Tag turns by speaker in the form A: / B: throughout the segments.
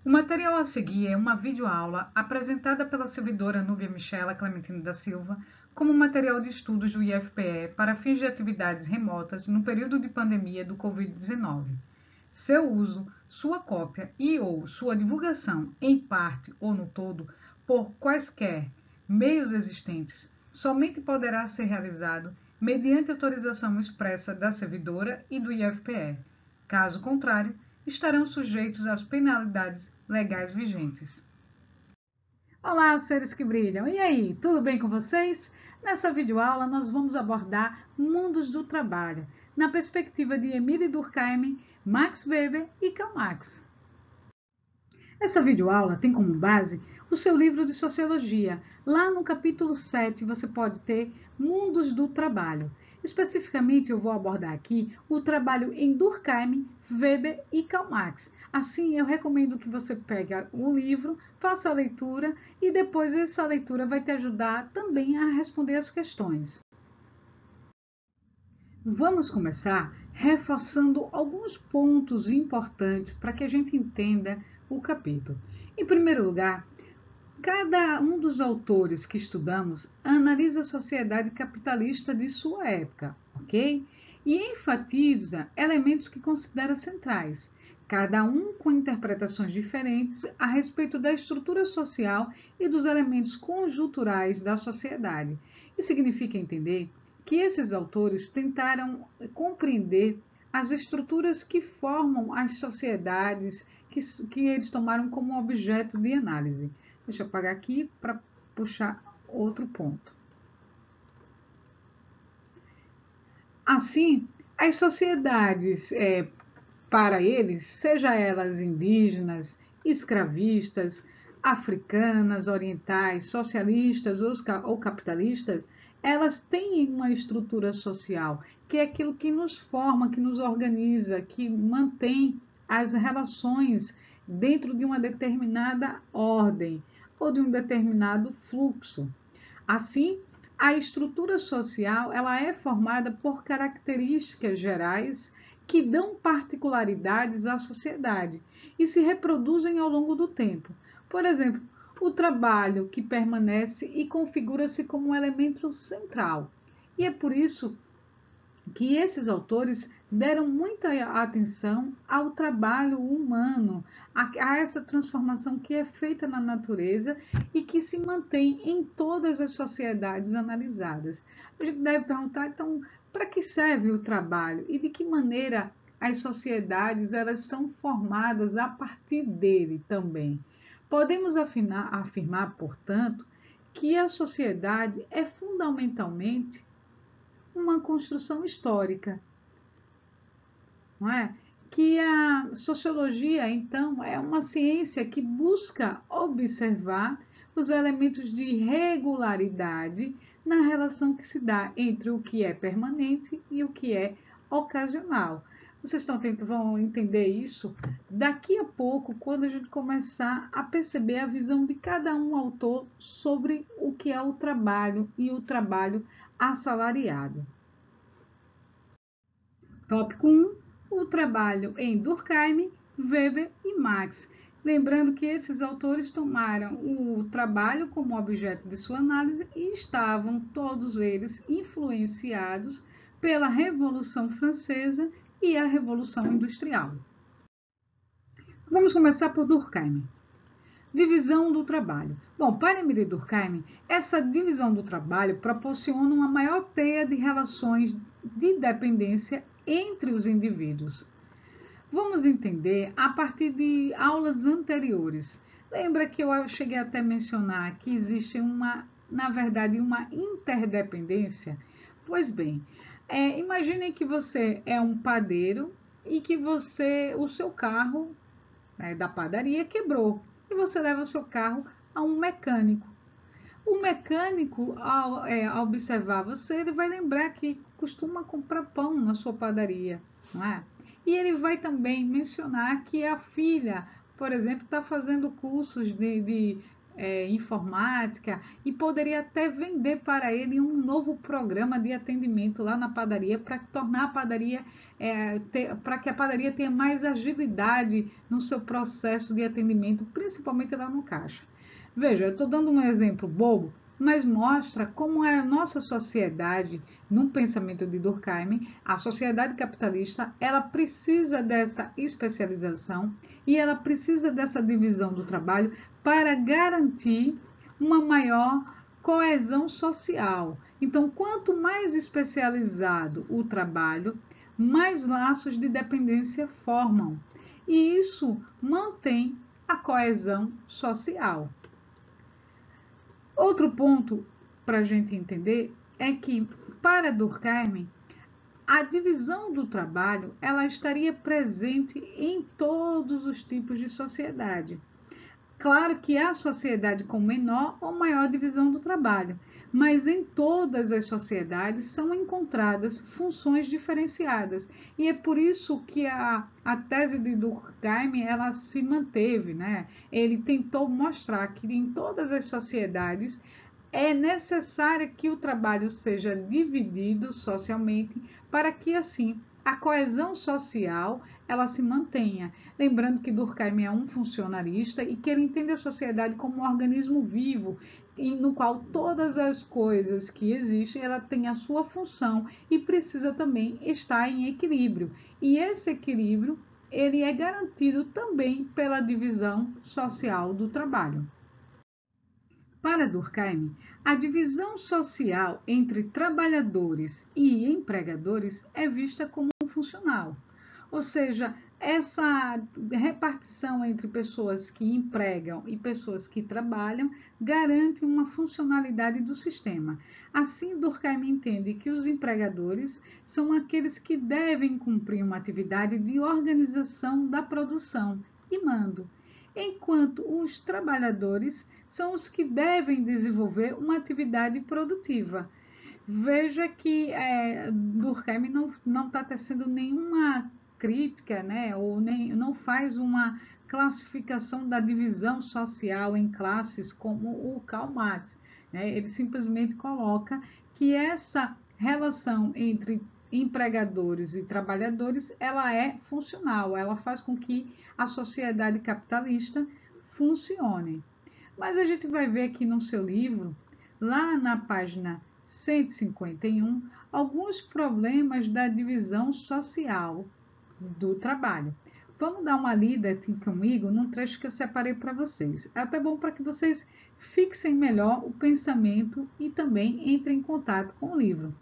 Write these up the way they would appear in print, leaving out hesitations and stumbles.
A: O material a seguir é uma videoaula apresentada pela servidora Núbia Michela Clementino da Silva como material de estudos do IFPE para fins de atividades remotas no período de pandemia do Covid-19. Seu uso, sua cópia e/ou sua divulgação em parte ou no todo por quaisquer meios existentes somente poderá ser realizado mediante autorização expressa da servidora e do IFPE. Caso contrário, estarão sujeitos às penalidades legais vigentes. Olá, seres que brilham! E aí, tudo bem com vocês? Nessa videoaula nós vamos abordar mundos do trabalho, na perspectiva de Emile Durkheim, Max Weber e Karl Marx. Essa videoaula tem como base o seu livro de Sociologia. Lá no capítulo 7 você pode ter Mundos do Trabalho. Especificamente eu vou abordar aqui o trabalho em Durkheim, Weber e Karl Marx. Assim, eu recomendo que você pegue o livro, faça a leitura e depois essa leitura vai te ajudar também a responder as questões. Vamos começar reforçando alguns pontos importantes para que a gente entenda o capítulo. Em primeiro lugar, cada um dos autores que estudamos analisa a sociedade capitalista de sua época, ok? E enfatiza elementos que considera centrais, cada um com interpretações diferentes a respeito da estrutura social e dos elementos conjunturais da sociedade. Isso significa entender que esses autores tentaram compreender as estruturas que formam as sociedades que eles tomaram como objeto de análise. Deixa eu apagar aqui para puxar outro ponto. Assim, as sociedades, para eles, seja elas indígenas, escravistas, africanas, orientais, socialistas ou capitalistas, elas têm uma estrutura social, que é aquilo que nos forma, que nos organiza, que mantém as relações dentro de uma determinada ordem ou de um determinado fluxo. Assim, a estrutura social ela é formada por características gerais que dão particularidades à sociedade e se reproduzem ao longo do tempo. Por exemplo, o trabalho que permanece e configura-se como um elemento central. E é por isso que esses autores deram muita atenção ao trabalho humano, a essa transformação que é feita na natureza e que se mantém em todas as sociedades analisadas. A gente deve perguntar, então, para que serve o trabalho e de que maneira as sociedades elas são formadas a partir dele também. Podemos afirmar, portanto, que a sociedade é fundamentalmente uma construção histórica, não é? Que a sociologia, então, é uma ciência que busca observar os elementos de regularidade na relação que se dá entre o que é permanente e o que é ocasional. Vocês vão entender isso daqui a pouco, quando a gente começar a perceber a visão de cada um autor sobre o que é o trabalho e o trabalho assalariado. Tópico 1. O trabalho em Durkheim, Weber e Marx. Lembrando que esses autores tomaram o trabalho como objeto de sua análise e estavam todos eles influenciados pela Revolução Francesa e a Revolução Industrial. Vamos começar por Durkheim. Divisão do trabalho. Bom, para Emile Durkheim, essa divisão do trabalho proporciona uma maior teia de relações de dependência entre os indivíduos. Vamos entender a partir de aulas anteriores. Lembra que eu cheguei até a mencionar que existe na verdade, uma interdependência? Pois bem, imaginem que você é um padeiro e que o seu carro da padaria quebrou e você leva o seu carro a um mecânico. O mecânico, ao observar você, ele vai lembrar que costuma comprar pão na sua padaria, não é? E ele vai também mencionar que a filha, por exemplo, está fazendo cursos de informática e poderia até vender para ele um novo programa de atendimento lá na padaria para tornar a padaria, para que a padaria tenha mais agilidade no seu processo de atendimento, principalmente lá no caixa. Veja, eu estou dando um exemplo bobo, mas mostra como é a nossa sociedade, num pensamento de Durkheim, a sociedade capitalista, ela precisa dessa especialização e ela precisa dessa divisão do trabalho para garantir uma maior coesão social. Então, quanto mais especializado o trabalho, mais laços de dependência formam. E isso mantém a coesão social. Outro ponto para a gente entender é que, para Durkheim, a divisão do trabalho ela estaria presente em todos os tipos de sociedade. Claro que há sociedade com menor ou maior divisão do trabalho, mas em todas as sociedades são encontradas funções diferenciadas. E é por isso que a tese de Durkheim ela se manteve, né? Ele tentou mostrar que em todas as sociedades é necessário que o trabalho seja dividido socialmente para que assim a coesão social ela se mantenha. Lembrando que Durkheim é um funcionarista e que ele entende a sociedade como um organismo vivo, no qual todas as coisas que existem ela tem a sua função e precisa também estar em equilíbrio. E esse equilíbrio ele é garantido também pela divisão social do trabalho. Para Durkheim, a divisão social entre trabalhadores e empregadores é vista como funcional, ou seja, essa repartição entre pessoas que empregam e pessoas que trabalham garante uma funcionalidade do sistema. Assim, Durkheim entende que os empregadores são aqueles que devem cumprir uma atividade de organização da produção e mando, enquanto os trabalhadores são os que devem desenvolver uma atividade produtiva. Veja que Durkheim não está tecendo nenhuma crítica, né, ou não faz uma classificação da divisão social em classes como o Karl Marx. Né? Ele simplesmente coloca que essa relação entre empregadores e trabalhadores ela é funcional, ela faz com que a sociedade capitalista funcione. Mas a gente vai ver aqui no seu livro, lá na página 151, alguns problemas da divisão social do trabalho. Vamos dar uma lida aqui comigo num trecho que eu separei para vocês. É até bom para que vocês fixem melhor o pensamento e também entrem em contato com o livro.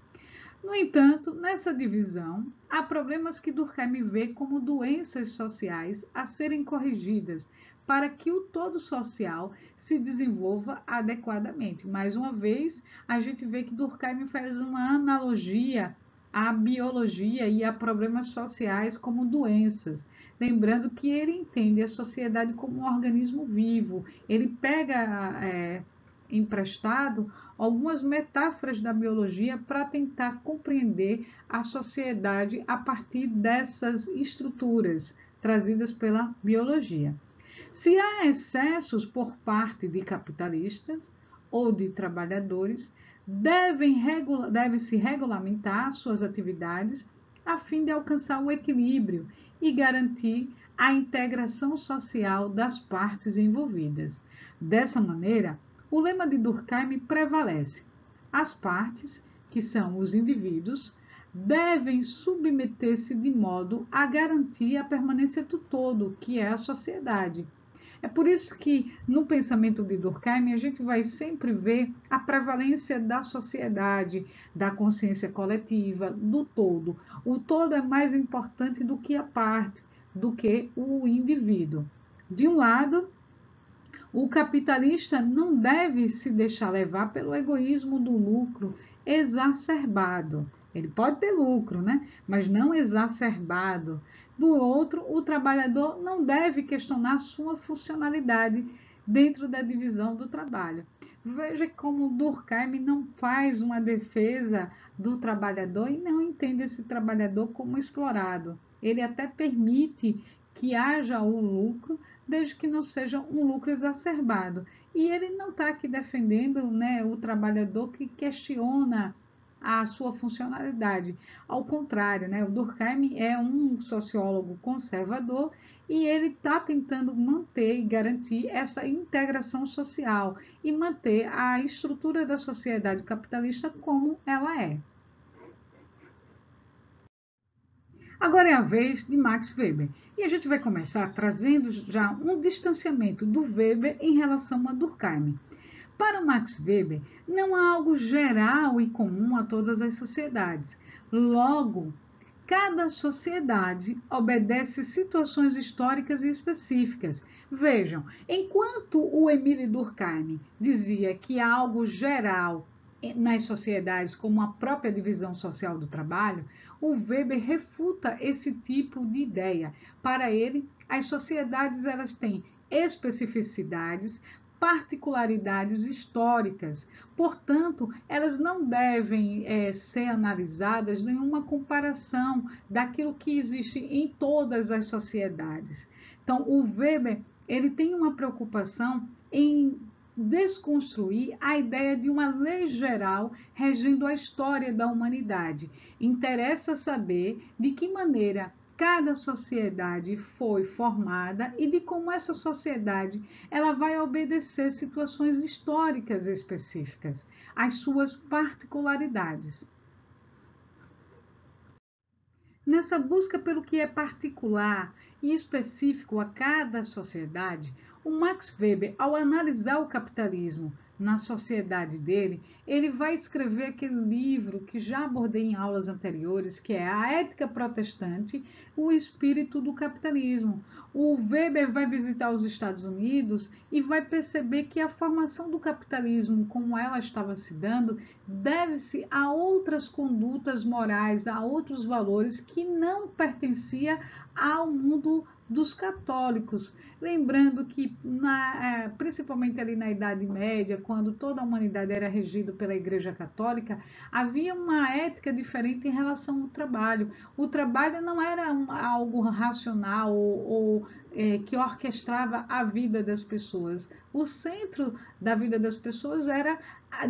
A: No entanto, nessa divisão, há problemas que Durkheim vê como doenças sociais a serem corrigidas para que o todo social se desenvolva adequadamente. Mais uma vez, a gente vê que Durkheim faz uma analogia à biologia e a problemas sociais como doenças. Lembrando que ele entende a sociedade como um organismo vivo. Ele pega emprestado algumas metáforas da biologia para tentar compreender a sociedade a partir dessas estruturas trazidas pela biologia. Se há excessos por parte de capitalistas ou de trabalhadores, deve-se regulamentar suas atividades a fim de alcançar o equilíbrio e garantir a integração social das partes envolvidas. Dessa maneira, o lema de Durkheim prevalece. As partes, que são os indivíduos, devem submeter-se de modo a garantir a permanência do todo, que é a sociedade. É por isso que, no pensamento de Durkheim, a gente vai sempre ver a prevalência da sociedade, da consciência coletiva, do todo. O todo é mais importante do que a parte, do que o indivíduo. De um lado, o capitalista não deve se deixar levar pelo egoísmo do lucro exacerbado. Ele pode ter lucro, né? Mas não exacerbado. Do outro, o trabalhador não deve questionar sua funcionalidade dentro da divisão do trabalho. Veja como Durkheim não faz uma defesa do trabalhador e não entende esse trabalhador como explorado. Ele até permite que haja o lucro, desde que não seja um lucro exacerbado. E ele não está aqui defendendo, né, o trabalhador que questiona a sua funcionalidade. Ao contrário, né, o Durkheim é um sociólogo conservador e ele está tentando manter e garantir essa integração social e manter a estrutura da sociedade capitalista como ela é. Agora é a vez de Max Weber. E a gente vai começar trazendo já um distanciamento do Weber em relação a Durkheim. Para Max Weber, não há algo geral e comum a todas as sociedades. Logo, cada sociedade obedece situações históricas e específicas. Vejam, enquanto o Émile Durkheim dizia que há algo geral nas sociedades, como a própria divisão social do trabalho, o Weber refuta esse tipo de ideia. Para ele, as sociedades elas têm especificidades, particularidades históricas. Portanto, elas não devem ser analisadas em uma comparação daquilo que existe em todas as sociedades. Então, o Weber ele tem uma preocupação em desconstruir a ideia de uma lei geral regendo a história da humanidade. Interessa saber de que maneira cada sociedade foi formada e de como essa sociedade ela vai obedecer situações históricas específicas, as suas particularidades. Nessa busca pelo que é particular e específico a cada sociedade, o Max Weber, ao analisar o capitalismo na sociedade dele, ele vai escrever aquele livro que já abordei em aulas anteriores, que é A Ética Protestante, o Espírito do Capitalismo. O Weber vai visitar os Estados Unidos e vai perceber que a formação do capitalismo, como ela estava se dando, deve-se a outras condutas morais, a outros valores que não pertencia ao mundo dos católicos. Lembrando que, principalmente ali na Idade Média, quando toda a humanidade era regida pela Igreja Católica, havia uma ética diferente em relação ao trabalho. O trabalho não era algo racional ou que orquestrava a vida das pessoas. O centro da vida das pessoas era,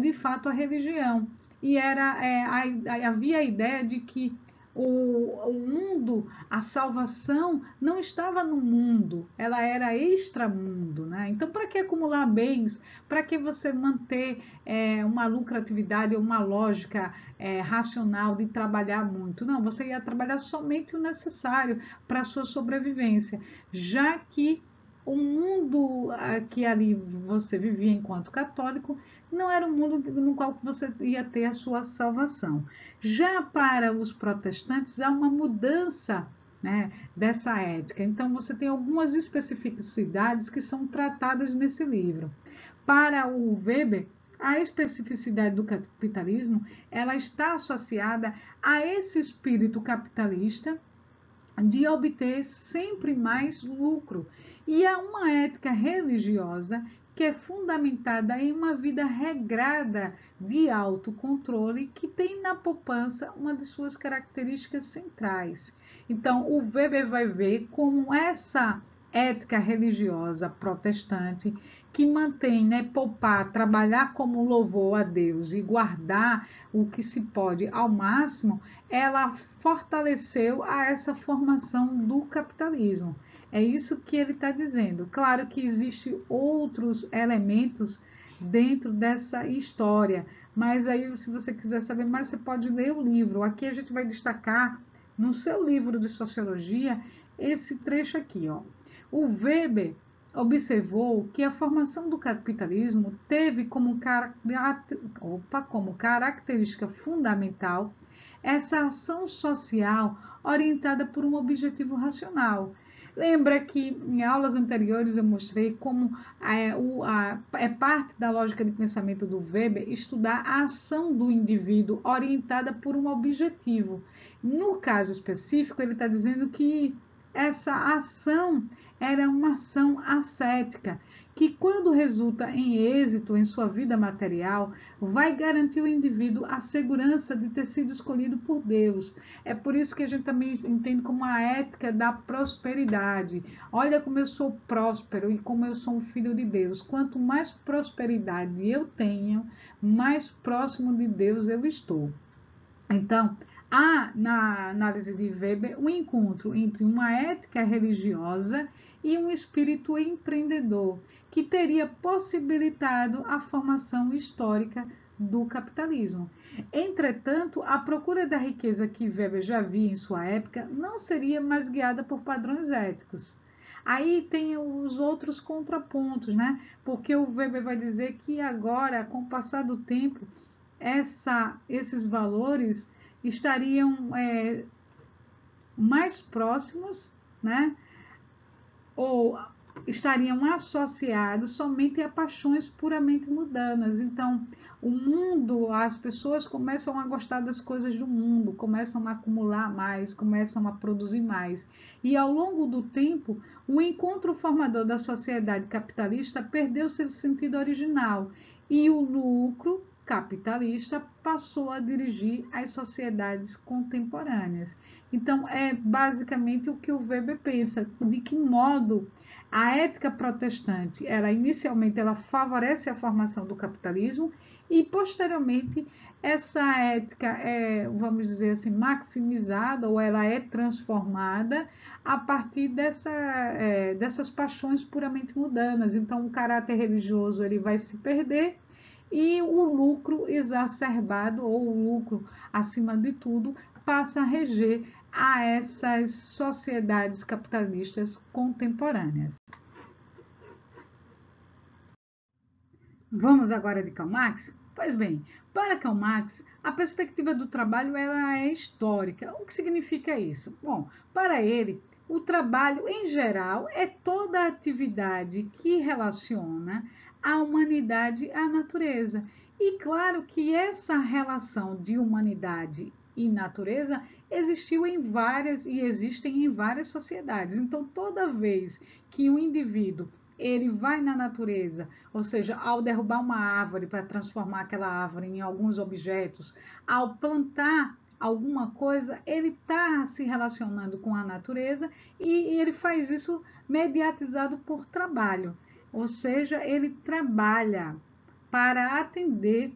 A: de fato, a religião. E havia a ideia de que o mundo, a salvação não estava no mundo, ela era extramundo, né? Então, para que acumular bens? Para que você manter uma lucratividade ou uma lógica racional de trabalhar muito? Não, você ia trabalhar somente o necessário para a sua sobrevivência, já que o mundo que ali você vivia enquanto católico não era um mundo no qual você ia ter a sua salvação. Já para os protestantes, há uma mudança, né, dessa ética. Então, você tem algumas especificidades que são tratadas nesse livro. Para o Weber, a especificidade do capitalismo ela está associada a esse espírito capitalista de obter sempre mais lucro. E há uma ética religiosa que é fundamentada em uma vida regrada de autocontrole que tem na poupança uma de suas características centrais. Então, o Weber vai ver como essa ética religiosa protestante que mantém, né, poupar, trabalhar como louvor a Deus e guardar o que se pode ao máximo, ela fortaleceu a essa formação do capitalismo. É isso que ele está dizendo. Claro que existem outros elementos dentro dessa história, mas aí, se você quiser saber mais, você pode ler o livro. Aqui a gente vai destacar, no seu livro de sociologia, esse trecho aqui, ó. O Weber observou que a formação do capitalismo teve como característica fundamental essa ação social orientada por um objetivo racional. Lembra que em aulas anteriores eu mostrei como é parte da lógica de pensamento do Weber estudar a ação do indivíduo orientada por um objetivo. No caso específico, ele está dizendo que essa ação era uma ação ascética, que quando resulta em êxito em sua vida material, vai garantir ao indivíduo a segurança de ter sido escolhido por Deus. É por isso que a gente também entende como a ética da prosperidade. Olha como eu sou próspero e como eu sou um filho de Deus. Quanto mais prosperidade eu tenho, mais próximo de Deus eu estou. Então, há na análise de Weber um encontro entre uma ética religiosa e um espírito empreendedor, que teria possibilitado a formação histórica do capitalismo. Entretanto, a procura da riqueza que Weber já via em sua época não seria mais guiada por padrões éticos. Aí tem os outros contrapontos, né? Porque o Weber vai dizer que agora, com o passar do tempo, esses valores estariam mais próximos, né? Ou estariam associados somente a paixões puramente mundanas. Então, o mundo, as pessoas começam a gostar das coisas do mundo, começam a acumular mais, começam a produzir mais. E ao longo do tempo, o encontro formador da sociedade capitalista perdeu seu sentido original e o lucro capitalista passou a dirigir as sociedades contemporâneas. Então, é basicamente o que o Weber pensa, de que modo a ética protestante, inicialmente ela favorece a formação do capitalismo e posteriormente essa ética vamos dizer assim, maximizada ou ela é transformada a partir dessas paixões puramente mundanas. Então, o caráter religioso ele vai se perder e o lucro exacerbado ou o lucro acima de tudo passa a reger a essas sociedades capitalistas contemporâneas. Vamos agora de Karl Marx? Pois bem, para Karl Marx, a perspectiva do trabalho ela é histórica. O que significa isso? Bom, para ele, o trabalho em geral é toda a atividade que relaciona a humanidade à natureza. E claro que essa relação de humanidade e natureza existiu em várias e existem em várias sociedades. Então, toda vez que um indivíduo ele vai na natureza, ou seja, ao derrubar uma árvore para transformar aquela árvore em alguns objetos, ao plantar alguma coisa, ele está se relacionando com a natureza e ele faz isso mediatizado por trabalho, ou seja, ele trabalha para atender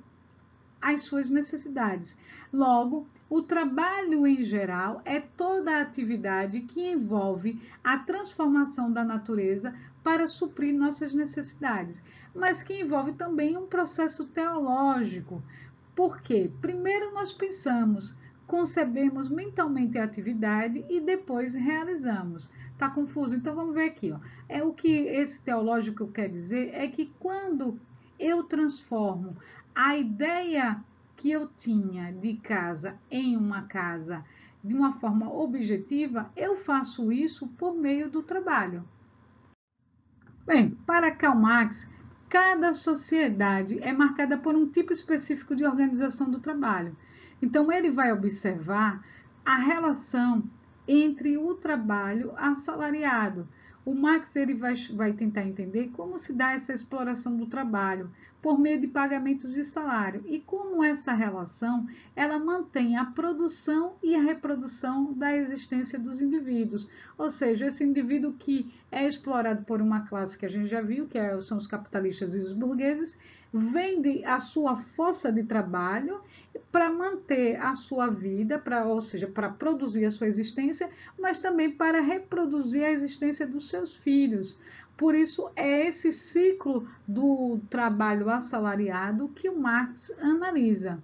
A: às suas necessidades. Logo, o trabalho em geral é toda a atividade que envolve a transformação da natureza para suprir nossas necessidades, mas que envolve também um processo teológico. Por quê? Primeiro nós pensamos, concebemos mentalmente a atividade e depois realizamos. Tá confuso? Então vamos ver aqui, ó. O que esse teológico quer dizer é que quando eu transformo a ideia que eu tinha de casa em uma casa de uma forma objetiva, eu faço isso por meio do trabalho. Bem, para Karl Marx, cada sociedade é marcada por um tipo específico de organização do trabalho. Então, ele vai observar a relação entre o trabalho assalariado. O Marx ele vai tentar entender como se dá essa exploração do trabalho por meio de pagamentos de salário e como essa relação ela mantém a produção e a reprodução da existência dos indivíduos. Ou seja, esse indivíduo que é explorado por uma classe que a gente já viu, que são os capitalistas e os burgueses, vende a sua força de trabalho para manter a sua vida, ou seja, para produzir a sua existência, mas também para reproduzir a existência dos seus filhos. Por isso, é esse ciclo do trabalho assalariado que o Marx analisa.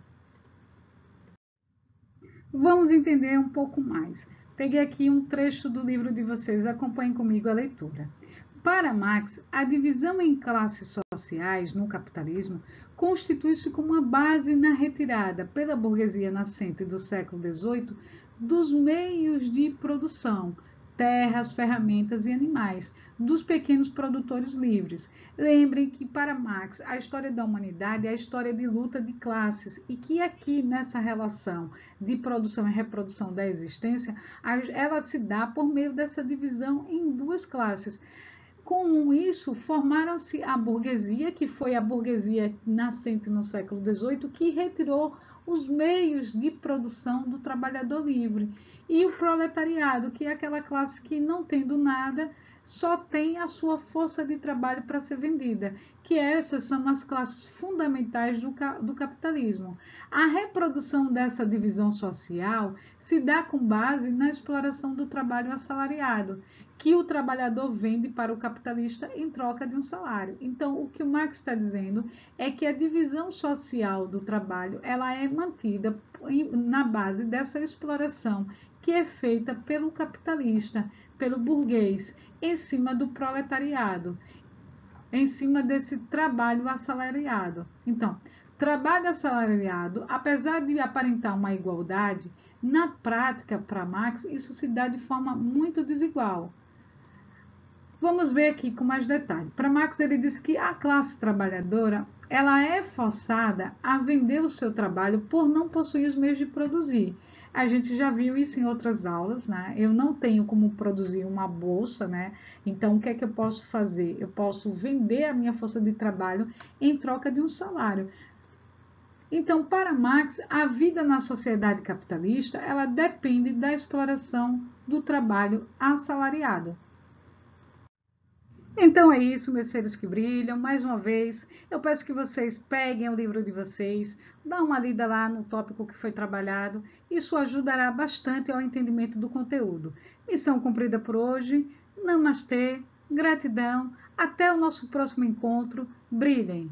A: Vamos entender um pouco mais. Peguei aqui um trecho do livro de vocês, acompanhem comigo a leitura. Para Marx, a divisão em classes sociais no capitalismo constitui-se como uma base na retirada pela burguesia nascente do século XVIII dos meios de produção, terras, ferramentas e animais, dos pequenos produtores livres. Lembrem que para Marx a história da humanidade é a história de luta de classes e que aqui nessa relação de produção e reprodução da existência, ela se dá por meio dessa divisão em duas classes. Com isso, formaram-se a burguesia, que foi a burguesia nascente no século XVIII, que retirou os meios de produção do trabalhador livre, e o proletariado, que é aquela classe que, não tendo nada, só tem a sua força de trabalho para ser vendida, que essas são as classes fundamentais do capitalismo. A reprodução dessa divisão social se dá com base na exploração do trabalho assalariado, que o trabalhador vende para o capitalista em troca de um salário. Então, o que o Marx está dizendo é que a divisão social do trabalho ela é mantida na base dessa exploração que é feita pelo capitalista, pelo burguês, em cima do proletariado, em cima desse trabalho assalariado. Então, trabalho assalariado, apesar de aparentar uma igualdade, na prática, para Marx, isso se dá de forma muito desigual. Vamos ver aqui com mais detalhe. Para Marx, ele diz que a classe trabalhadora ela é forçada a vender o seu trabalho por não possuir os meios de produzir. A gente já viu isso em outras aulas, né? Eu não tenho como produzir uma bolsa, né? Então, o que é que eu posso fazer? Eu posso vender a minha força de trabalho em troca de um salário. Então, para Marx, a vida na sociedade capitalista, ela depende da exploração do trabalho assalariado. Então é isso, meus seres que brilham. Mais uma vez, eu peço que vocês peguem o livro de vocês, dá uma lida lá no tópico que foi trabalhado. Isso ajudará bastante ao entendimento do conteúdo. Missão cumprida por hoje. Namastê, gratidão. Até o nosso próximo encontro. Brilhem!